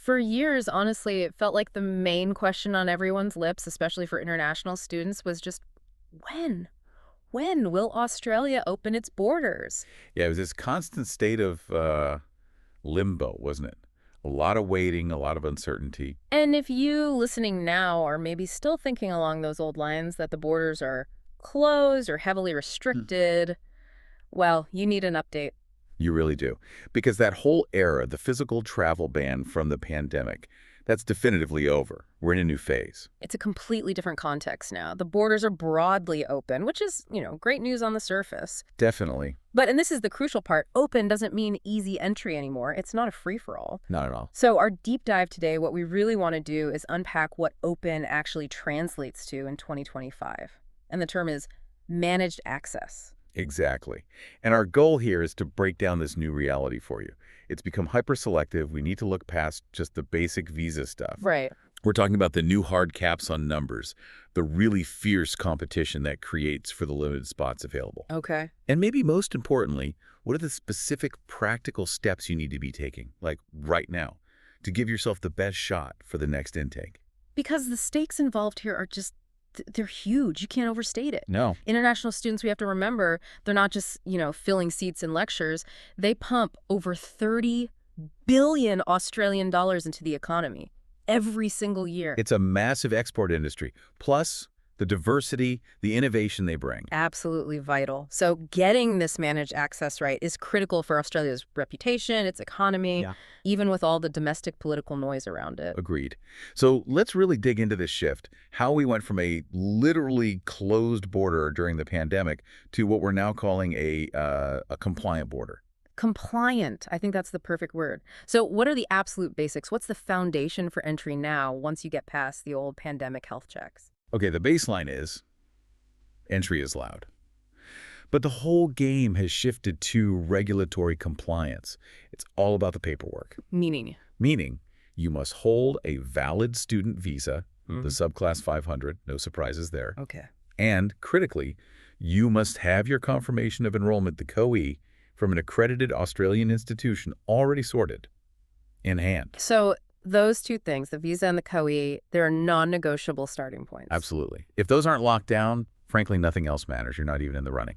For years, honestly, it felt like the main question on everyone's lips, especially for international students, was just when? When will Australia open its borders? Yeah, it was this constant state of limbo, wasn't it? A lot of waiting, a lot of uncertainty. And if you listening now are maybe still thinking along those old lines that the borders are closed or heavily restricted, well, you need an update. You really do. Because that whole era, the physical travel ban from the pandemic, that's definitively over. We're in a new phase. It's a completely different context now. The borders are broadly open, which is, great news on the surface. Definitely. But, and this is the crucial part, open doesn't mean easy entry anymore. It's not a free-for-all. Not at all. So our deep dive today, what we really want to do is unpack what open actually translates to in 2025. And the term is managed access. Exactly. And our goal here is to break down this new reality for you. It's become hyper-selective. We need to look past just the basic visa stuff. Right. We're talking about the new hard caps on numbers, the really fierce competition that creates for the limited spots available. Okay. And maybe most importantly, what are the specific practical steps you need to be taking, like right now, to give yourself the best shot for the next intake? Because the stakes involved here are just, they're huge. You can't overstate it. No. International students, we have to remember, they're not just, filling seats in lectures. They pump over 30 billion Australian dollars into the economy every single year. It's a massive export industry, plus the diversity, the innovation they bring. Absolutely vital. So getting this managed access right is critical for Australia's reputation, its economy, even with all the domestic political noise around it. Agreed. So let's really dig into this shift, how we went from a literally closed border during the pandemic to what we're now calling a compliant border. Compliant. I think that's the perfect word. So what are the absolute basics? What's the foundation for entry now once you get past the old pandemic health checks? Okay, the baseline is entry is allowed. But the whole game has shifted to regulatory compliance. It's all about the paperwork. Meaning? Meaning you must hold a valid student visa, the subclass 500, no surprises there. Okay. And critically, you must have your confirmation of enrollment, the COE, from an accredited Australian institution already sorted in hand. So those two things, the visa and the COE, they're non-negotiable starting points. Absolutely. If those aren't locked down, frankly, nothing else matters. You're not even in the running.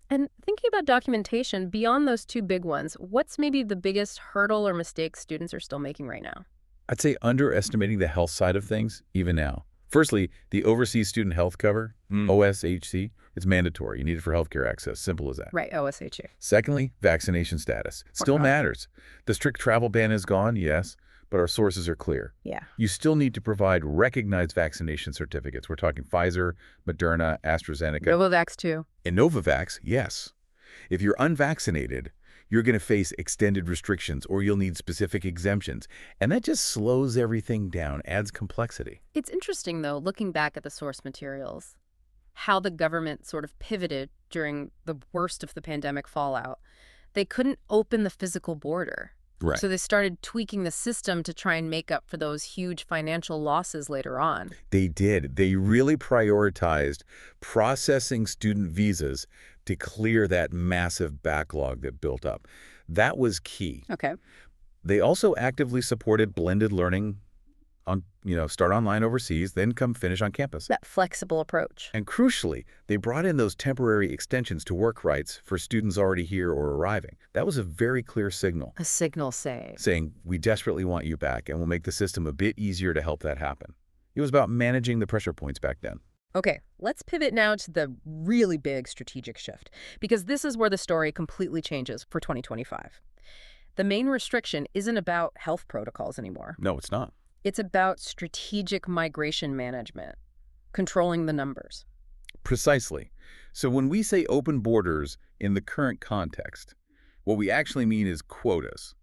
And thinking about documentation, beyond those two big ones, what's maybe the biggest hurdle or mistake students are still making right now? I'd say underestimating the health side of things, even now. Firstly, the Overseas Student Health Cover, OSHC, it's mandatory. You need it for healthcare access. Simple as that. Right, OSHA. Secondly, vaccination status. It still matters. The strict travel ban is gone, yes, but our sources are clear. Yeah. You still need to provide recognized vaccination certificates. We're talking Pfizer, Moderna, AstraZeneca. Novavax too. And Novavax, yes. If you're unvaccinated, you're going to face extended restrictions or you'll need specific exemptions. And that just slows everything down, adds complexity. It's interesting, though, looking back at the source materials, how the government sort of pivoted during the worst of the pandemic fallout. They couldn't open the physical border. Right. So they started tweaking the system to try and make up for those huge financial losses later on. They did. They really prioritized processing student visas to clear that massive backlog that built up. That was key. Okay. They also actively supported blended learning on, start online overseas, then come finish on campus. That flexible approach. And crucially, they brought in those temporary extensions to work rights for students already here or arriving. That was a very clear signal. A signal saying, we desperately want you back and we'll make the system a bit easier to help that happen. It was about managing the pressure points back then. Okay, let's pivot now to the really big strategic shift, because this is where the story completely changes for 2025. The main restriction isn't about health protocols anymore. No, it's not. It's about strategic migration management, controlling the numbers. Precisely. So when we say open borders in the current context, what we actually mean is quotas,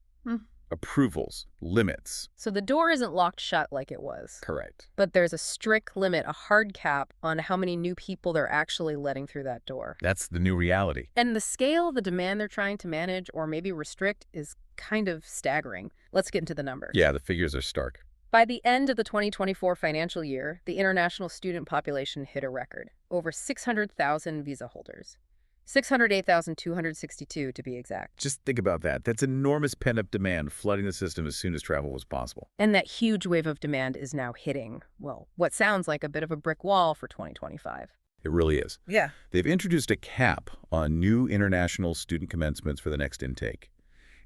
approvals, limits. So the door isn't locked shut like it was. Correct. But there's a strict limit, a hard cap on how many new people they're actually letting through that door. That's the new reality. And the scale, the demand they're trying to manage or maybe restrict is kind of staggering. Let's get into the numbers. Yeah, the figures are stark. By the end of the 2024 financial year, the international student population hit a record, over 600,000 visa holders. 608,262 to be exact. Just think about that. That's enormous pent-up demand flooding the system as soon as travel was possible. And that huge wave of demand is now hitting, well, what sounds like a bit of a brick wall for 2025. It really is. Yeah. They've introduced a cap on new international student commencements for the next intake.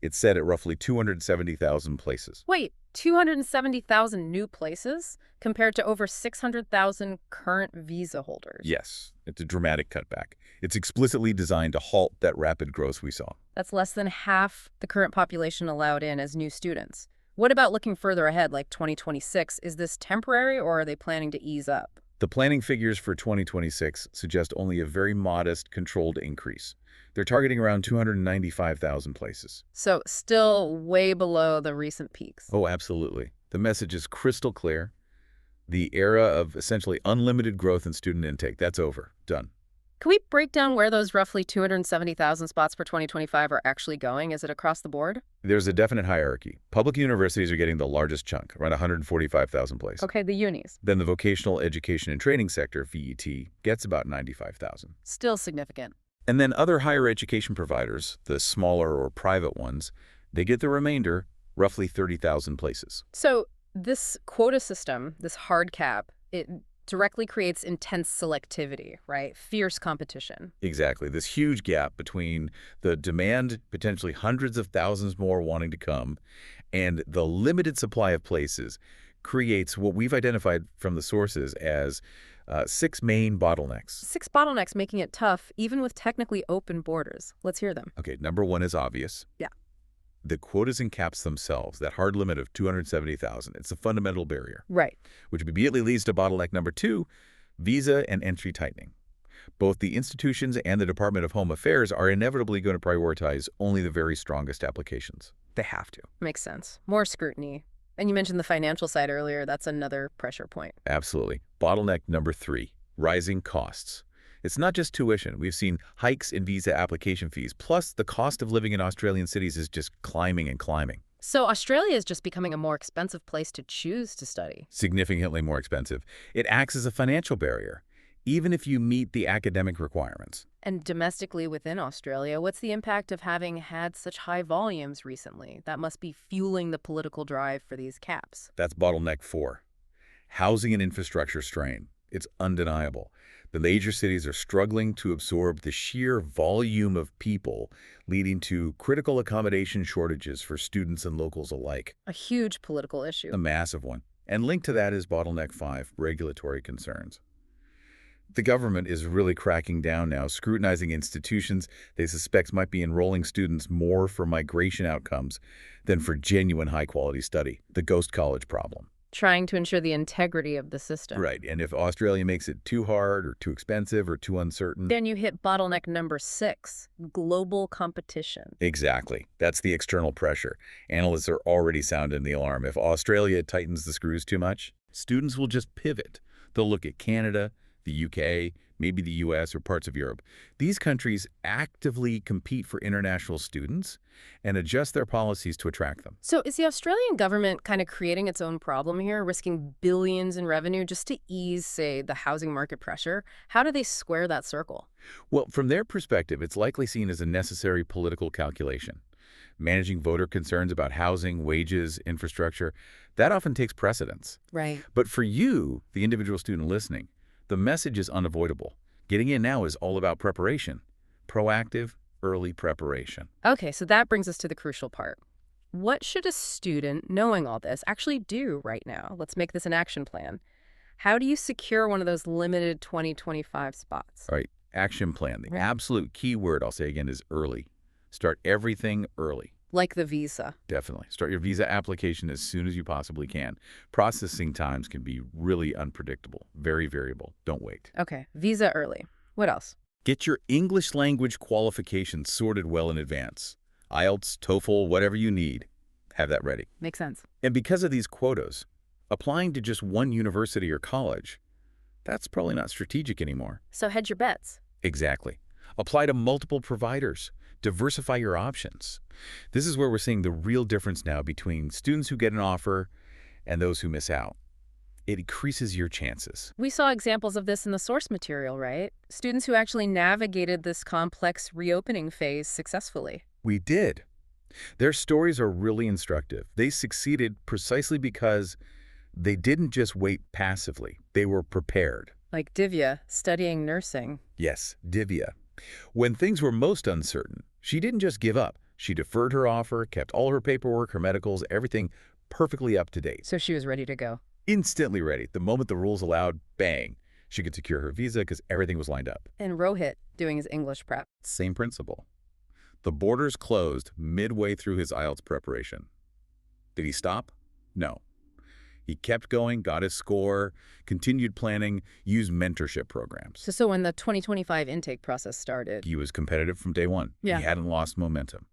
It's set at roughly 270,000 places. Wait, 270,000 new places compared to over 600,000 current visa holders? Yes, it's a dramatic cutback. It's explicitly designed to halt that rapid growth we saw. That's less than half the current population allowed in as new students. What about looking further ahead, like 2026? Is this temporary, or are they planning to ease up? The planning figures for 2026 suggest only a very modest, controlled increase. They're targeting around 295,000 places. So still way below the recent peaks. Oh, absolutely. The message is crystal clear. The era of essentially unlimited growth in student intake, that's over. Done. Can we break down where those roughly 270,000 spots for 2025 are actually going? Is it across the board? There's a definite hierarchy. Public universities are getting the largest chunk, around 145,000 places. Okay, the unis. Then the vocational education and training sector, VET, gets about 95,000. Still significant. And then other higher education providers, the smaller or private ones, they get the remainder, roughly 30,000 places. So this quota system, this hard cap, it directly creates intense selectivity, right? Fierce competition. Exactly. This huge gap between the demand, potentially hundreds of thousands more wanting to come, and the limited supply of places creates what we've identified from the sources as 6 main bottlenecks. 6 bottlenecks making it tough, even with technically open borders. Let's hear them. Okay, number 1 is obvious. Yeah. The quotas and caps themselves, that hard limit of 270,000, it's a fundamental barrier. Right. Which immediately leads to bottleneck number 2, visa and entry tightening. Both the institutions and the Department of Home Affairs are inevitably going to prioritize only the very strongest applications. They have to. Makes sense. More scrutiny. And you mentioned the financial side earlier. That's another pressure point. Absolutely. Bottleneck number 3, rising costs. It's not just tuition. We've seen hikes in visa application fees, plus the cost of living in Australian cities is just climbing and climbing. So Australia is just becoming a more expensive place to choose to study. Significantly more expensive. It acts as a financial barrier, even if you meet the academic requirements. And domestically within Australia, what's the impact of having had such high volumes recently? That must be fueling the political drive for these caps. That's bottleneck 4. Housing and infrastructure strain. It's undeniable. The major cities are struggling to absorb the sheer volume of people, leading to critical accommodation shortages for students and locals alike. A huge political issue. A massive one. And linked to that is bottleneck 5, regulatory concerns. The government is really cracking down now, scrutinizing institutions they suspect might be enrolling students more for migration outcomes than for genuine high-quality study, the ghost college problem. Trying to ensure the integrity of the system. Right, and if Australia makes it too hard or too expensive or too uncertain... Then you hit bottleneck number 6, global competition. Exactly. That's the external pressure. Analysts are already sounding the alarm. If Australia tightens the screws too much, students will just pivot. They'll look at Canada, the UK, maybe the US or parts of Europe. These countries actively compete for international students and adjust their policies to attract them. So is the Australian government kind of creating its own problem here, risking billions in revenue just to ease, say, the housing market pressure? How do they square that circle? Well, from their perspective, it's likely seen as a necessary political calculation. Managing voter concerns about housing, wages, infrastructure, that often takes precedence. Right. But for you, the individual student listening, the message is unavoidable. Getting in now is all about preparation. Proactive, early preparation. Okay, so that brings us to the crucial part. What should a student, knowing all this, actually do right now? Let's make this an action plan. How do you secure one of those limited 2025 spots? All right, action plan. The absolute key word, I'll say again, is early. Start everything early. Like the visa. Definitely. Start your visa application as soon as you possibly can. Processing times can be really unpredictable, very variable. Don't wait. Okay, visa early. What else? Get your English language qualifications sorted well in advance. IELTS, TOEFL, whatever you need. Have that ready. Makes sense. And because of these quotas, applying to just one university or college, that's probably not strategic anymore. So hedge your bets. Exactly. Apply to multiple providers. Diversify your options. This is where we're seeing the real difference now between students who get an offer and those who miss out. It increases your chances. We saw examples of this in the source material, right? Students who actually navigated this complex reopening phase successfully. We did. Their stories are really instructive. They succeeded precisely because they didn't just wait passively. They were prepared. Like Divya, studying nursing. Yes, Divya. When things were most uncertain, she didn't just give up. She deferred her offer, kept all her paperwork, her medicals, everything perfectly up to date. So she was ready to go. Instantly ready. The moment the rules allowed, bang. She could secure her visa because everything was lined up. And Rohit, doing his English prep. Same principle. The borders closed midway through his IELTS preparation. Did he stop? No. He kept going, got his score, continued planning, used mentorship programs. So when the 2025 intake process started. He was competitive from day one. Yeah. He hadn't lost momentum.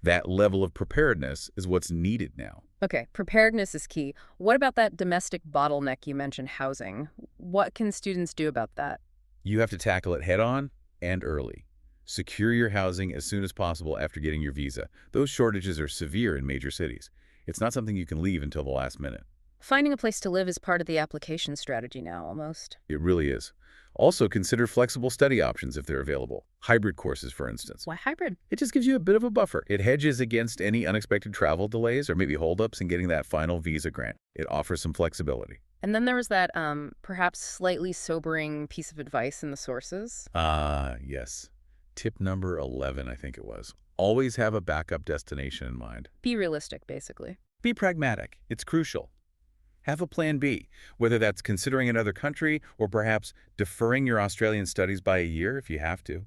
That level of preparedness is what's needed now. Okay, preparedness is key. What about that domestic bottleneck you mentioned, housing? What can students do about that? You have to tackle it head-on and early. Secure your housing as soon as possible after getting your visa. Those shortages are severe in major cities. It's not something you can leave until the last minute. Finding a place to live is part of the application strategy now, almost. It really is. Also, consider flexible study options if they're available. Hybrid courses, for instance. Why hybrid? It just gives you a bit of a buffer. It hedges against any unexpected travel delays or maybe holdups in getting that final visa grant. It offers some flexibility. And then there was that perhaps slightly sobering piece of advice in the sources. Yes. Tip number 11, I think it was. Always have a backup destination in mind. Be realistic, basically. Be pragmatic. It's crucial. Have a plan B, whether that's considering another country or perhaps deferring your Australian studies by a year if you have to.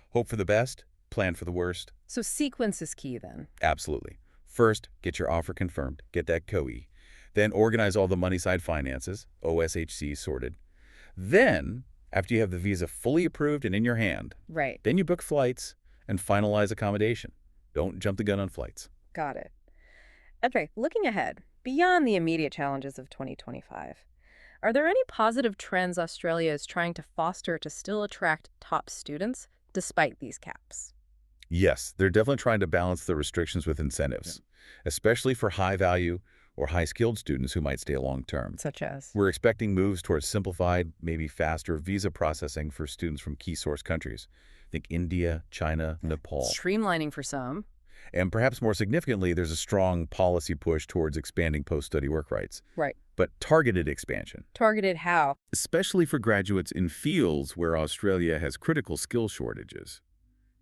Hope for the best, plan for the worst. So sequence is key then. Absolutely. First, get your offer confirmed, get that COE. Then organize all the money-side finances, OSHC sorted. Then, after you have the visa fully approved and in your hand, Right. then you book flights and finalize accommodation. Don't jump the gun on flights. Got it. Okay, looking ahead, beyond the immediate challenges of 2025, are there any positive trends Australia is trying to foster to still attract top students despite these caps? Yes, they're definitely trying to balance the restrictions with incentives, especially for high-value or high-skilled students who might stay long-term. Such as? We're expecting moves towards simplified, maybe faster visa processing for students from key source countries. Think India, China, Nepal. Streamlining for some. And perhaps more significantly, there's a strong policy push towards expanding post-study work rights. Right. But targeted expansion. Targeted how? Especially for graduates in fields where Australia has critical skill shortages.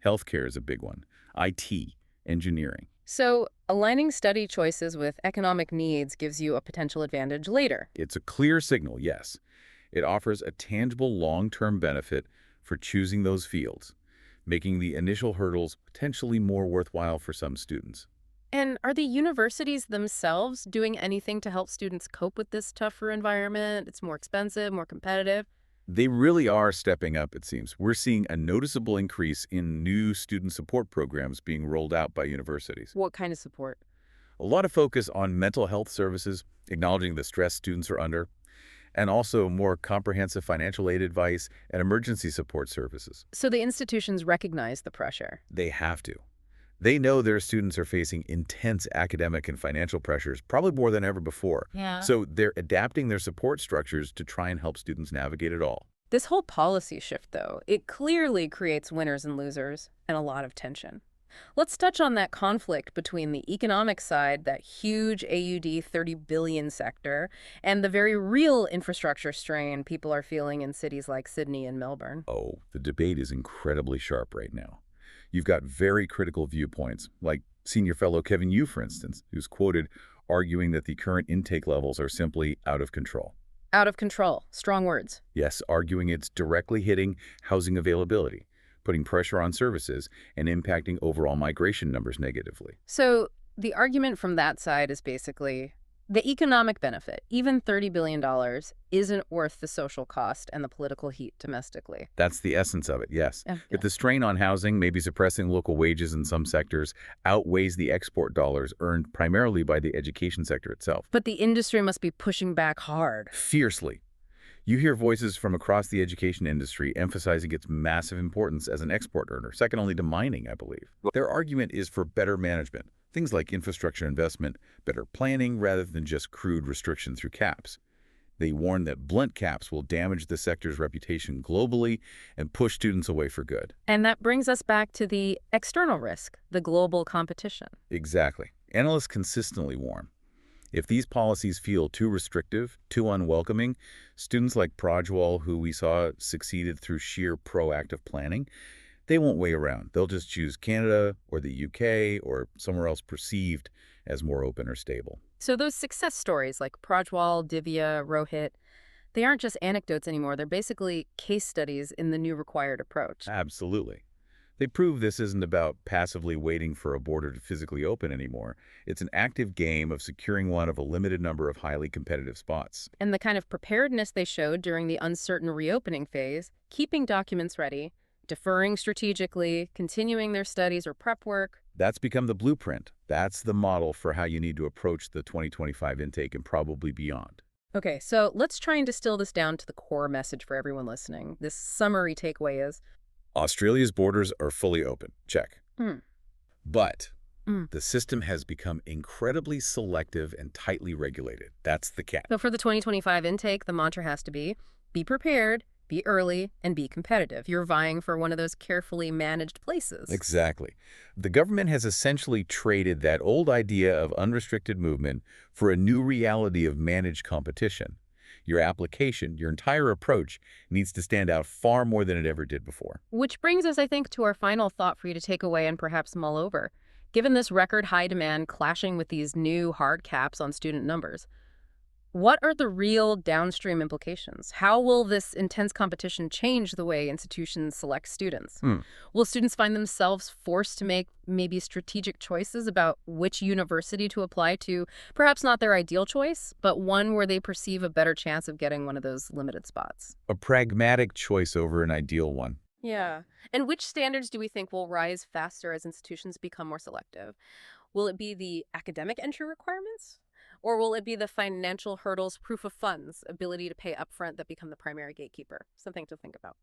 Healthcare is a big one. IT, engineering. So aligning study choices with economic needs gives you a potential advantage later. It's a clear signal, yes. It offers a tangible long-term benefit for choosing those fields, making the initial hurdles potentially more worthwhile for some students. And are the universities themselves doing anything to help students cope with this tougher environment? It's more expensive, more competitive. They really are stepping up, it seems. We're seeing a noticeable increase in new student support programs being rolled out by universities. What kind of support? A lot of focus on mental health services, acknowledging the stress students are under, and also more comprehensive financial aid advice and emergency support services. So the institutions recognize the pressure. They have to. They know their students are facing intense academic and financial pressures, probably more than ever before. Yeah. So they're adapting their support structures to try and help students navigate it all. This whole policy shift, though, it clearly creates winners and losers and a lot of tension. Let's touch on that conflict between the economic side, that huge AUD 30 billion sector, and the very real infrastructure strain people are feeling in cities like Sydney and Melbourne. Oh, the debate is incredibly sharp right now. You've got very critical viewpoints, like senior fellow Kevin Yu, for instance, who's quoted arguing that the current intake levels are simply out of control. Out of control. Strong words. Yes, arguing it's directly hitting housing availability, putting pressure on services, and impacting overall migration numbers negatively. So the argument from that side is basically the economic benefit, even $30 billion, isn't worth the social cost and the political heat domestically. That's the essence of it, yes. Yeah. If the strain on housing, maybe suppressing local wages in some sectors, outweighs the export dollars earned primarily by the education sector itself. But the industry must be pushing back hard. Fiercely. You hear voices from across the education industry emphasizing its massive importance as an export earner, second only to mining, I believe. Their argument is for better management, things like infrastructure investment, better planning rather than just crude restriction through caps. They warn that blunt caps will damage the sector's reputation globally and push students away for good. And that brings us back to the external risk, the global competition. Exactly. Analysts consistently warn. If these policies feel too restrictive, too unwelcoming, students like Prajwal, who we saw succeeded through sheer proactive planning, they won't wait around. They'll just choose Canada or the UK or somewhere else perceived as more open or stable. So those success stories like Prajwal, Divya, Rohit, they aren't just anecdotes anymore. They're basically case studies in the new required approach. Absolutely. They prove this isn't about passively waiting for a border to physically open anymore. It's an active game of securing one of a limited number of highly competitive spots. And the kind of preparedness they showed during the uncertain reopening phase, keeping documents ready, deferring strategically, continuing their studies or prep work. That's become the blueprint. That's the model for how you need to approach the 2025 intake and probably beyond. Okay, so let's try and distill this down to the core message for everyone listening. This summary takeaway is, Australia's borders are fully open. Check. hmm, But mm. the system has become incredibly selective and tightly regulated. That's the catch. So for the 2025 intake, the mantra has to be prepared, be early, and be competitive. You're vying for one of those carefully managed places. Exactly. The government has essentially traded that old idea of unrestricted movement for a new reality of managed competition. Your application, your entire approach, needs to stand out far more than it ever did before. Which brings us, I think, to our final thought for you to take away and perhaps mull over. Given this record high demand clashing with these new hard caps on student numbers, what are the real downstream implications? How will this intense competition change the way institutions select students? Hmm. Will students find themselves forced to make maybe strategic choices about which university to apply to? Perhaps not their ideal choice, but one where they perceive a better chance of getting one of those limited spots. A pragmatic choice over an ideal one. Yeah. And which standards do we think will rise faster as institutions become more selective? Will it be the academic entry requirements? Or will it be the financial hurdles, proof of funds, ability to pay upfront that become the primary gatekeeper? Something to think about.